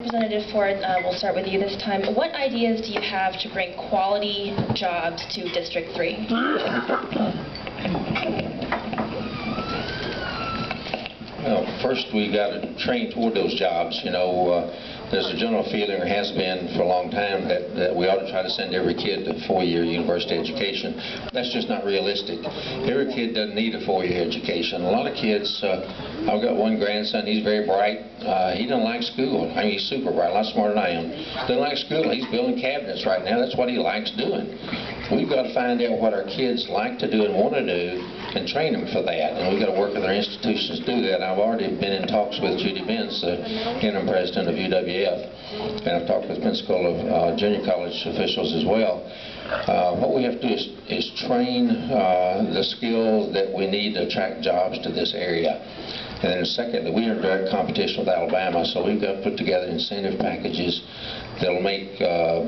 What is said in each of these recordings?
Representative Ford, we'll start with you this time. What ideas do you have to bring quality jobs to District 3? Well, first we got to train toward those jobs. There's a general feeling, or has been for a long time, that we ought to try to send every kid to a 4-year university education. That's just not realistic. Every kid doesn't need a 4-year education. A lot of kids, I've got one grandson, he's very bright. He doesn't like school. I mean, he's super bright, a lot smarter than I am. Doesn't like school. He's building cabinets right now. That's what he likes doing. We've got to find out what our kids like to do and want to do and train them for that. And we've got to work with our institutions to do that. I've already been in talks with Judy Benz, the interim president of UWF, and I've talked with principal of junior college officials as well. What we have to do is train the skills that we need to attract jobs to this area. And then secondly, we are in direct competition with Alabama, so we've got to put together incentive packages that'll make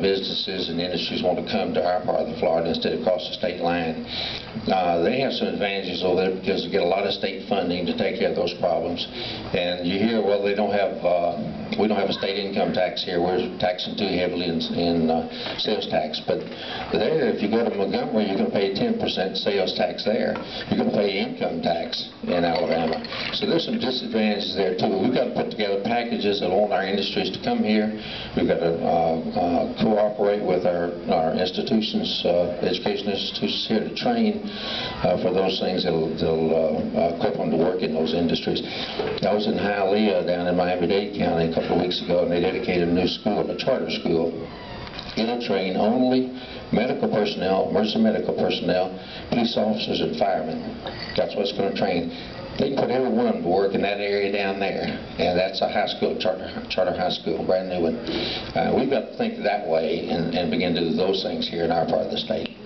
businesses and industries want to come to our part of the Florida instead of across the state line. They have some advantages over there because they get a lot of state funding to take care of those problems. And you hear, well, we don't have a state income tax here. We're taxing too heavily in sales tax. But there, if you go to Montgomery, you're going to pay 10% sales tax there. You're going to pay income tax in Alabama. So there's some disadvantages there too. We've got to put together packages that want our industries to come here. We've got to cooperate with our institutions, education institutions here to train for those things that'll equip them to work in those industries. I was in Hialeah down in Miami-Dade County a couple of weeks ago, and they dedicated a new school, a charter school. It'll train only medical personnel, emergency medical personnel, police officers, and firemen. That's what it's going to train. They can put every one of them to work in that area down there, and that's a high school, charter high school, brand new one. We've got to think that way and begin to do those things here in our part of the state.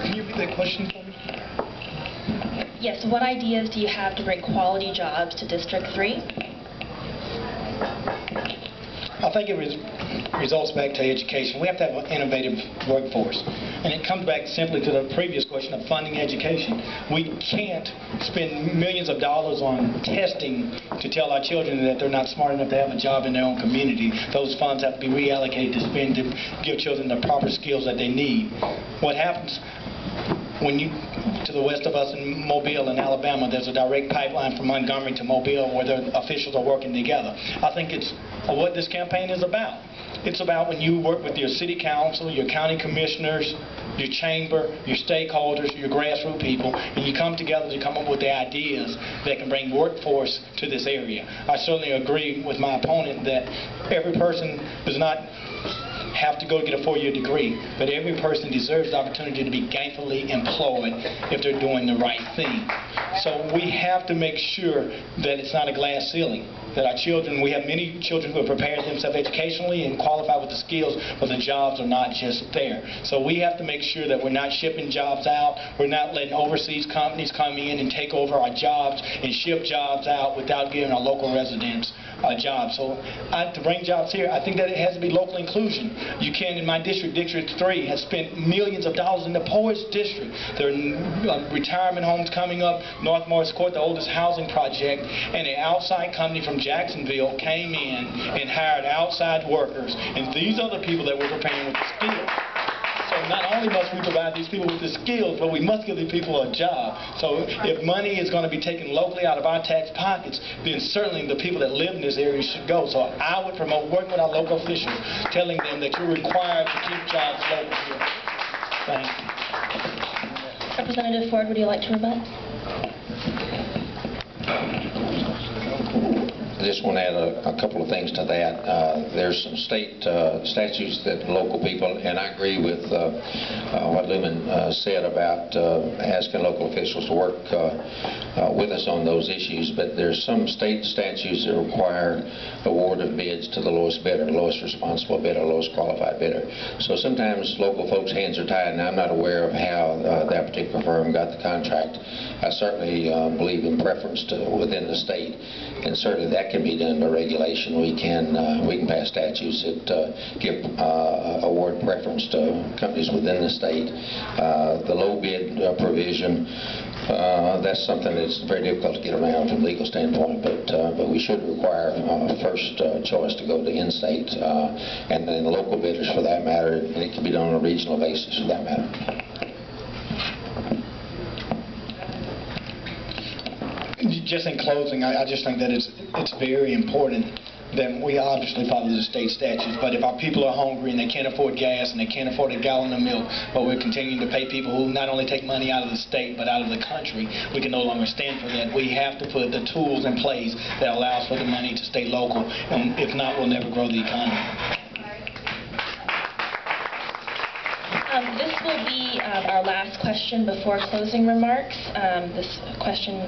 Can you repeat that question for me? Yes, what ideas do you have to bring quality jobs to District 3? I think it results back to education. We have to have an innovative workforce. And it comes back simply to the previous question of funding education. We can't spend millions of dollars on testing to tell our children that they're not smart enough to have a job in their own community. Those funds have to be reallocated to spend to give children the proper skills that they need. What happens when you, to the west of us in Mobile in Alabama, there's a direct pipeline from Montgomery to Mobile where the officials are working together. I think it's what this campaign is about. It's about when you work with your city council, your county commissioners, your chamber, your stakeholders, your grassroots people, and you come together to come up with the ideas that can bring workforce to this area. I certainly agree with my opponent that every person does not have to go get a 4-year degree, but every person deserves the opportunity to be gainfully employed if they're doing the right thing. So we have to make sure that it's not a glass ceiling, that our children, we have many children who have prepared themselves educationally and qualified with the skills, but the jobs are not just there. So we have to make sure that we're not shipping jobs out, we're not letting overseas companies come in and take over our jobs and ship jobs out without giving our local residents a job. So to bring jobs here, I think that it has to be local inclusion. You can, in my district, District 3, has spent millions of dollars in the poorest district. There are retirement homes coming up, North Morris Court, the oldest housing project, and an outside company from Jacksonville came in and hired outside workers, and these are the people that we're preparing with the skills. So not only must we provide these people with the skills, but we must give these people a job. So if money is going to be taken locally out of our tax pockets, then certainly the people that live in this area should go. So I would promote working with our local officials, telling them that you're required to keep jobs local here. Thank you. Representative Ford, would you like to rebut? I just want to add a couple of things to that. There's some state statutes that local people, and I agree with what Lumon said about asking local officials to work with us on those issues, but there's some state statutes that require award of bids to the lowest bidder, lowest responsible bidder, lowest qualified bidder. So sometimes local folks' hands are tied, and I'm not aware of how that particular firm got the contract. I certainly believe in preference to within the state, and certainly that can be done by regulation. We can pass statutes that give award preference to companies within the state. The low bid provision that's something that's very difficult to get around from a legal standpoint, but we should require first choice to go to in-state, and then local bidders for that matter, and it can be done on a regional basis for that matter. Just in closing, I just think that it's very important that we obviously follow the state statutes, but if our people are hungry and they can't afford gas and they can't afford a gallon of milk, but we're continuing to pay people who not only take money out of the state but out of the country, we can no longer stand for that. We have to put the tools in place that allows for the money to stay local, and if not, we'll never grow the economy. This will be our last question before closing remarks. This question